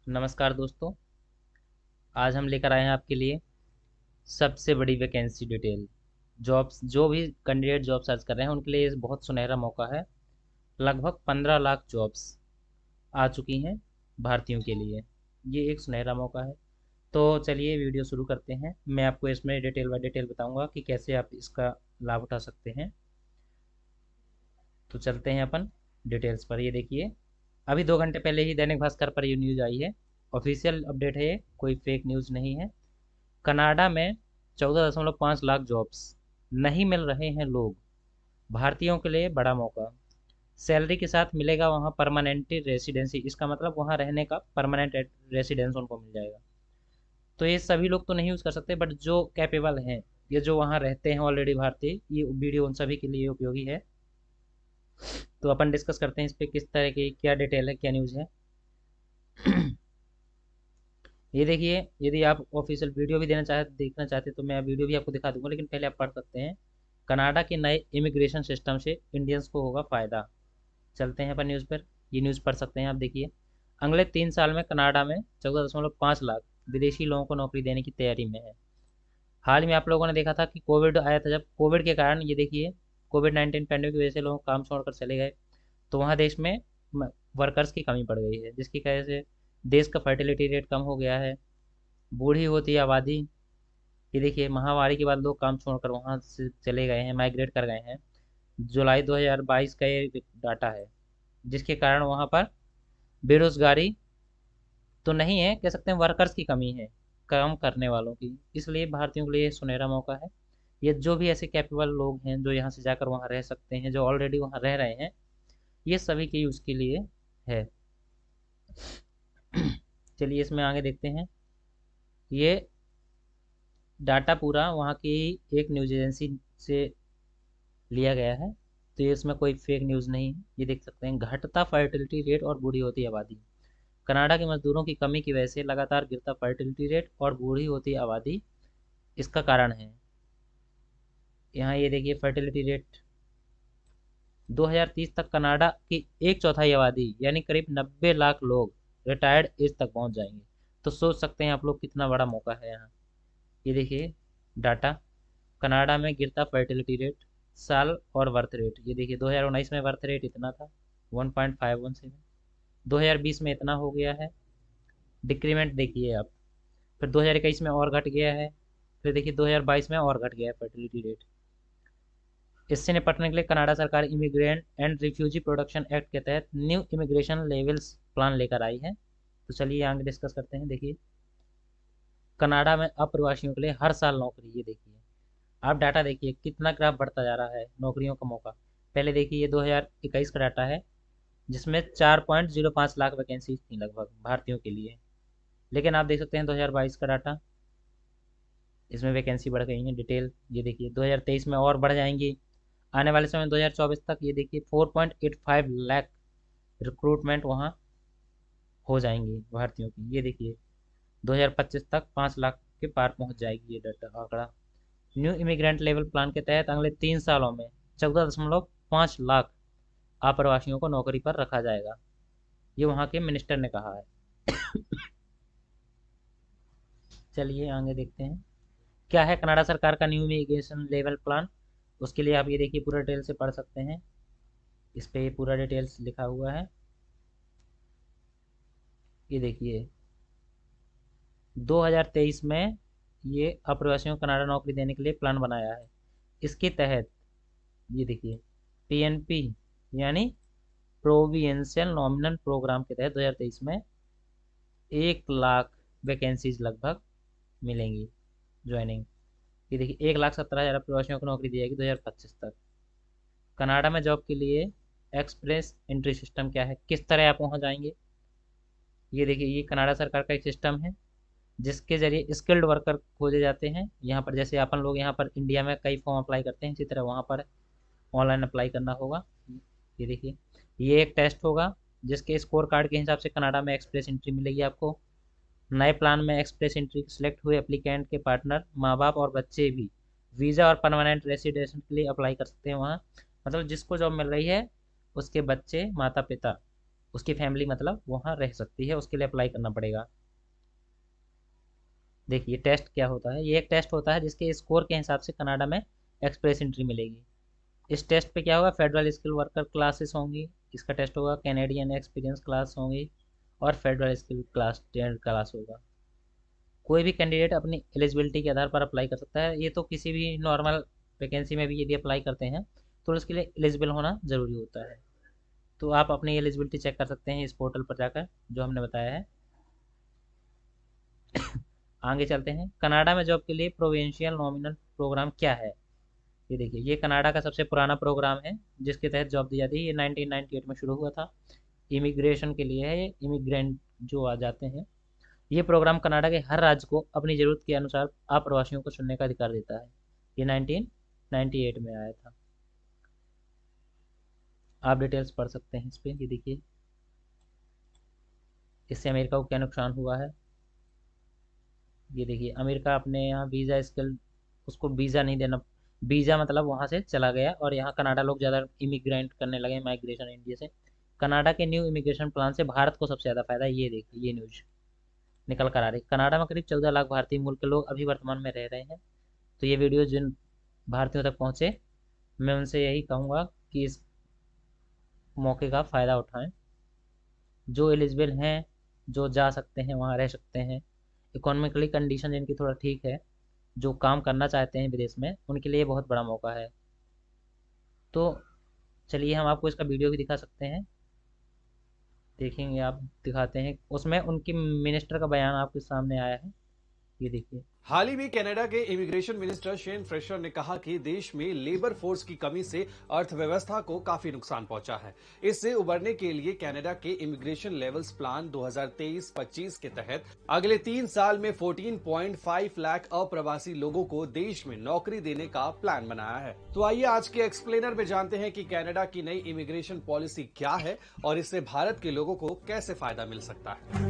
नमस्कार दोस्तों। आज हम लेकर आए हैं आपके लिए सबसे बड़ी वैकेंसी डिटेल। जॉब्स जो भी कैंडिडेट जॉब सर्च कर रहे हैं उनके लिए ये बहुत सुनहरा मौका है। लगभग 15 लाख जॉब्स आ चुकी हैं भारतीयों के लिए। ये एक सुनहरा मौका है। तो चलिए वीडियो शुरू करते हैं। मैं आपको इसमें डिटेल बाय डिटेल बताऊंगा कि कैसे आप इसका लाभ उठा सकते हैं। तो चलते हैं अपन डिटेल्स पर। ये देखिए, अभी 2 घंटे पहले ही दैनिक भास्कर पर ये न्यूज़ आई है। ऑफिशियल अपडेट है ये, कोई फेक न्यूज़ नहीं है। कनाडा में 14.5 लाख जॉब्स नहीं मिल रहे हैं लोग। भारतीयों के लिए बड़ा मौका। सैलरी के साथ मिलेगा वहाँ परमानेंट रेसिडेंसी। इसका मतलब वहाँ रहने का परमानेंट रेसिडेंस उनको मिल जाएगा। तो ये सभी लोग तो नहीं यूज़ कर सकते, बट जो कैपेबल हैं, ये जो वहाँ रहते हैं ऑलरेडी भारतीय, ये वीडियो उन सभी के लिए उपयोगी है। तो अपन डिस्कस करते हैं इस पर किस तरह की क्या डिटेल है, क्या न्यूज़ है। ये देखिए, यदि आप ऑफिशियल वीडियो भी देखना चाहते तो मैं वीडियो भी आपको दिखा दूंगा, लेकिन पहले आप पढ़ सकते हैं। कनाडा के नए इमिग्रेशन सिस्टम से इंडियंस को होगा फायदा। चलते हैं अपन न्यूज़ पर। ये न्यूज़ पढ़ सकते हैं आप। देखिए, अगले 3 साल में कनाडा में 14.5 लाख विदेशी लोगों को नौकरी देने की तैयारी में है। हाल ही में आप लोगों ने देखा था कि कोविड आया था, जब कोविड के कारण ये देखिए कोविड-19 पैंडेमिक की वजह से लोग काम छोड़कर चले गए। तो वहाँ देश में वर्कर्स की कमी पड़ गई है, जिसकी वजह से देश का फर्टिलिटी रेट कम हो गया है। बूढ़ी होती आबादी। ये देखिए, महामारी के बाद लोग काम छोड़कर वहाँ से चले गए हैं, माइग्रेट कर गए हैं। जुलाई 2022 का ये डाटा है, जिसके कारण वहाँ पर बेरोजगारी तो नहीं है, कह सकते हैं वर्कर्स की कमी है, काम करने वालों की। इसलिए भारतीयों के लिए ये सुनहरा मौका है। ये जो भी ऐसे कैपेबल लोग हैं जो यहाँ से जाकर वहाँ रह सकते हैं, जो ऑलरेडी वहाँ रह रहे हैं, ये सभी के यूज़ के लिए है। चलिए इसमें आगे देखते हैं। ये डाटा पूरा वहाँ की एक न्यूज़ एजेंसी से लिया गया है। तो ये इसमें कोई फेक न्यूज़ नहीं है। ये देख सकते हैं, घटता फर्टिलिटी रेट और बूढ़ी होती आबादी। कनाडा के मजदूरों की कमी की वजह से लगातार गिरता फर्टिलिटी रेट और बूढ़ी होती आबादी इसका कारण है। यहाँ ये देखिए फर्टिलिटी रेट 2030 तक कनाडा की एक चौथाई आबादी यानी करीब 90 लाख लोग रिटायर्ड एज तक पहुंच जाएंगे। तो सोच सकते हैं आप लोग कितना बड़ा मौका है यहाँ। ये देखिए डाटा, कनाडा में गिरता फर्टिलिटी रेट, साल और बर्थ रेट। ये देखिए 2019 में बर्थ रेट इतना था 1.517, 2020 में इतना हो गया है। डिक्रीमेंट देखिए आप। फिर 2021 में और घट गया है। फिर देखिए 2022 में और घट गया है फर्टिलिटी रेट। इससे निपटने के लिए कनाडा सरकार immigrant and refugee protection act के तहत न्यू इमिग्रेशन लेवल्स प्लान लेकर आई है। तो चलिए आगे डिस्कस करते हैं। देखिए, कनाडा में अप्रवासियों के लिए हर साल नौकरी। ये देखिए, आप डाटा देखिए कितना ग्राफ बढ़ता जा रहा है नौकरियों का मौका। पहले देखिए ये 2021 का डाटा है, जिसमें 4.05 लाख वैकेंसी थी लगभग भारतीयों के लिए। लेकिन आप देख सकते हैं 2022 का डाटा, इसमें वैकेंसी बढ़ गई है। डिटेल ये देखिए 2023 में और बढ़ जाएंगी। आने वाले समय 2024 तक ये देखिए 4.85 लाख रिक्रूटमेंट वहाँ हो जाएंगी भारतीयों की। ये देखिए 2025 तक 5 लाख के पार पहुँच जाएगी ये डाटा आंकड़ा। न्यू इमिग्रेंट लेवल प्लान के तहत अगले 3 सालों में 14.5 लाख आप्रवासियों को नौकरी पर रखा जाएगा। ये वहाँ के मिनिस्टर ने कहा है। चलिए आगे देखते हैं क्या है कनाडा सरकार का न्यू इमिग्रेशन लेवल प्लान। उसके लिए आप ये देखिए पूरा डिटेल से पढ़ सकते हैं। इस पे पूरा डिटेल्स लिखा हुआ है। ये देखिए 2023 में ये अप्रवासियों को कनाडा नौकरी देने के लिए प्लान बनाया है। इसके तहत ये देखिए पीएनपी यानी प्रोविंशियल नॉमिनल प्रोग्राम के तहत 2023 में 1 लाख वैकेंसीज लगभग मिलेंगी ज्वाइनिंग। ये देखिए 1,70,000 प्रवासियों को नौकरी दी जाएगी 2025 तक। कनाडा में जॉब के लिए एक्सप्रेस एंट्री सिस्टम क्या है, किस तरह आप वहाँ जाएंगे। ये देखिए ये कनाडा सरकार का एक सिस्टम है, जिसके जरिए स्किल्ड वर्कर खोजे जाते हैं। यहाँ पर जैसे अपन लोग यहाँ पर इंडिया में कई फॉर्म अप्लाई करते हैं, इसी तरह वहाँ पर ऑनलाइन अप्लाई करना होगा। ये देखिए ये एक टेस्ट होगा, जिसके स्कोर कार्ड के हिसाब से कनाडा में एक्सप्रेस एंट्री मिलेगी आपको। नए प्लान में एक्सप्रेस एंट्री सेलेक्ट हुए एप्लीकेंट के पार्टनर, माँ बाप और बच्चे भी वीज़ा और परमानेंट रेसिडेंशन के लिए अप्लाई कर सकते हैं वहाँ। मतलब जिसको जॉब मिल रही है उसके बच्चे, माता पिता उसकी फैमिली मतलब वहाँ रह सकती है, उसके लिए अप्लाई करना पड़ेगा। देखिए टेस्ट क्या होता है, ये एक टेस्ट होता है जिसके स्कोर के हिसाब से कनाडा में एक्सप्रेस एंट्री मिलेगी। इस टेस्ट पे क्या होगा, फेडरल स्किल वर्कर क्लासेस होंगी, इसका टेस्ट होगा, कैनेडियन एक्सपीरियंस क्लास होंगी, और फेडरल स्किल क्लास 10 क्लास होगा। कोई भी कैंडिडेट अपनी एलिजिबिलिटी के आधार पर अप्लाई कर सकता है। ये तो किसी भी नॉर्मल वैकेंसी में भी यदि अप्लाई करते हैं तो उसके लिए एलिजिबल होना ज़रूरी होता है। तो आप अपनी एलिजिबिलिटी चेक कर सकते हैं इस पोर्टल पर जाकर, जो हमने बताया है। आगे चलते हैं, कनाडा में जॉब के लिए प्रोविंशियल नॉमिनल प्रोग्राम क्या है। ये देखिए, ये कनाडा का सबसे पुराना प्रोग्राम है जिसके तहत जॉब दी जाती है। ये 1998 में शुरू हुआ था। इमिग्रेशन के लिए है, ये इमिग्रेंट जो आ जाते हैं। ये प्रोग्राम कनाडा के हर राज्य को अपनी ज़रूरत के अनुसार अप्रवासियों को चुनने का अधिकार देता है। ये 1998 में आया था। आप डिटेल्स पढ़ सकते हैं इस पर। ये देखिए, इससे अमेरिका को क्या नुकसान हुआ है। ये देखिए, अमेरिका अपने यहाँ वीज़ा स्किल, उसको वीज़ा नहीं देना, वीज़ा मतलब वहाँ से चला गया, और यहाँ कनाडा लोग ज़्यादा इमिग्रेंट करने लगे, माइग्रेशन इंडिया से। कनाडा के न्यू इमिग्रेशन प्लान से भारत को सबसे ज़्यादा फायदा है। ये देखिए, ये न्यूज़ निकल कर आ रही, कनाडा में करीब 14 लाख भारतीय मूल के लोग अभी वर्तमान में रह रहे हैं। तो ये वीडियो जिन भारतीयों तक पहुँचे, मैं उनसे यही कहूँगा कि इस मौके का फ़ायदा उठाएं। जो एलिजिबल हैं, जो जा सकते हैं, वहाँ रह सकते हैं, इकोनॉमिकली कंडीशन जिनकी थोड़ा ठीक है, जो काम करना चाहते हैं विदेश में, उनके लिए बहुत बड़ा मौका है। तो चलिए हम आपको इसका वीडियो भी दिखा सकते हैं। देखेंगे आप, दिखाते हैं, उसमें उनकी मिनिस्टर का बयान आपके सामने आया है। ये देखिए, हाल ही में कनाडा के इमिग्रेशन मिनिस्टर शेन फ्रेशर ने कहा कि देश में लेबर फोर्स की कमी से अर्थव्यवस्था को काफी नुकसान पहुंचा है। इससे उबरने के लिए कनाडा के इमिग्रेशन लेवल्स प्लान 2023-25 के तहत अगले 3 साल में 14.5 लाख अप्रवासी लोगों को देश में नौकरी देने का प्लान बनाया है। तो आइए आज के एक्सप्लेनर में जानते हैं कि कनाडा की नई इमिग्रेशन पॉलिसी क्या है और इससे भारत के लोगों को कैसे फायदा मिल सकता है।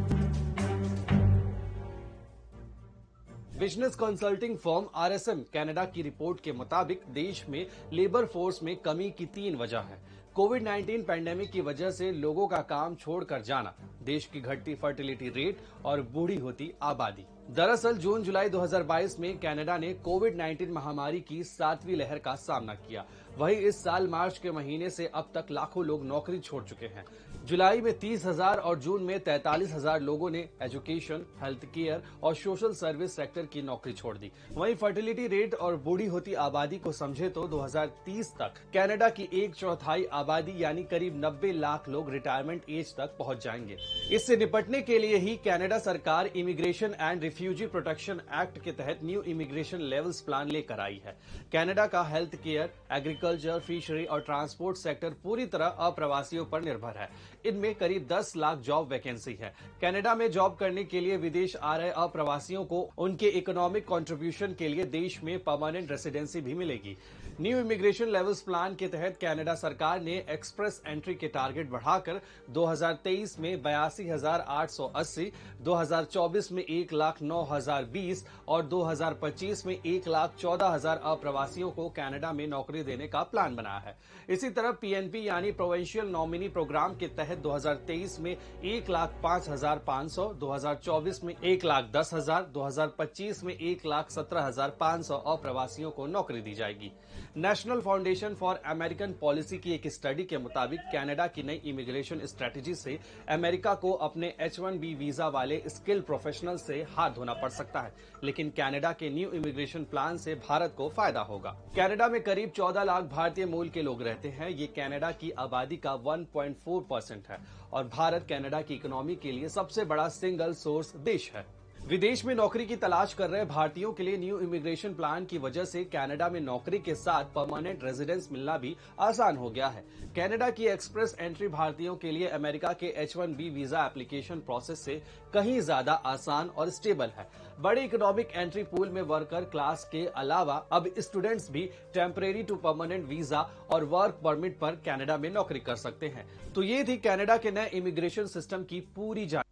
Business consulting firm RSM Canada की रिपोर्ट के मुताबिक देश में लेबर फोर्स में कमी की 3 वजह है। कोविड-19 पैंडेमिक की वजह से लोगों का काम छोड़कर जाना, देश की घटती फर्टिलिटी रेट और बूढ़ी होती आबादी। दरअसल जून जुलाई 2022 में कनाडा ने कोविड-19 महामारी की 7वीं लहर का सामना किया। वहीं इस साल मार्च के महीने से अब तक लाखों लोग नौकरी छोड़ चुके हैं। जुलाई में 30,000 और जून में 43,000 लोगों ने एजुकेशन, हेल्थ केयर और सोशल सर्विस सेक्टर की नौकरी छोड़ दी। वहीं फर्टिलिटी रेट और बूढ़ी होती आबादी को समझे तो 2030 तक कनाडा की 1/4 आबादी यानी करीब 90 लाख लोग रिटायरमेंट एज तक पहुंच जाएंगे। इससे निपटने के लिए ही कनाडा सरकार immigration and refugee protection act के तहत न्यू इमिग्रेशन लेवल्स प्लान लेकर आई है। कनाडा का हेल्थ केयर, एग्रीकल्चर, फिशरी और ट्रांसपोर्ट सेक्टर पूरी तरह अप्रवासियों पर निर्भर है। इनमें करीब 10 लाख जॉब वैकेंसी है। कनाडा में जॉब करने के लिए विदेश आ रहे अप्रवासियों को उनके इकोनॉमिक कंट्रीब्यूशन के लिए देश में परमानेंट रेसिडेंसी भी मिलेगी। न्यू इमिग्रेशन लेवल्स प्लान के तहत कनाडा सरकार ने एक्सप्रेस एंट्री के टारगेट बढ़ाकर 2023 में 82,880, 2024 में 1,09,020 और 2025 में 1,14,000 अप्रवासियों को कनाडा में नौकरी देने का प्लान बनाया है। इसी तरह पीएनपी यानी प्रोविंशियल नॉमिनी प्रोग्राम के तहत 2023 में 1,05,500, 2024 में 1,10,000, 2025 में 1,17,500 अप्रवासियों को नौकरी दी जाएगी। National foundation for American policy की एक स्टडी के मुताबिक कनाडा की नई इमिग्रेशन स्ट्रेटेजी से अमेरिका को अपने H-1B वीजा वाले स्किल प्रोफेशनल से हाथ धोना पड़ सकता है, लेकिन कनाडा के न्यू इमिग्रेशन प्लान से भारत को फायदा होगा। कनाडा में करीब 14 लाख भारतीय मूल के लोग रहते हैं। ये कनाडा की आबादी का 1.4% है और भारत कनाडा की इकोनॉमी के लिए सबसे बड़ा सिंगल सोर्स देश है। विदेश में नौकरी की तलाश कर रहे भारतीयों के लिए न्यू इमिग्रेशन प्लान की वजह से कनाडा में नौकरी के साथ परमानेंट रेजिडेंस मिलना भी आसान हो गया है। कनाडा की एक्सप्रेस एंट्री भारतीयों के लिए अमेरिका के H-1B वीजा एप्लीकेशन प्रोसेस से कहीं ज्यादा आसान और स्टेबल है। बड़े इकोनॉमिक एंट्री पूल में वर्कर क्लास के अलावा अब स्टूडेंट्स भी टेम्परेरी टू परमानेंट वीजा और वर्क परमिट पर कनाडा में नौकरी कर सकते हैं। तो ये थी कनाडा के नए इमिग्रेशन सिस्टम की पूरी जानकारी।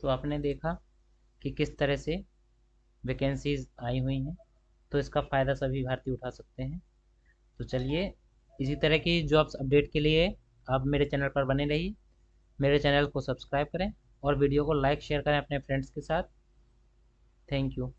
तो आपने देखा कि किस तरह से वैकेंसीज आई हुई हैं, तो इसका फ़ायदा सभी भारतीय उठा सकते हैं। तो चलिए, इसी तरह की जॉब्स अपडेट के लिए आप मेरे चैनल पर बने रहिए, मेरे चैनल को सब्सक्राइब करें और वीडियो को लाइक शेयर करें अपने फ्रेंड्स के साथ। Thank you.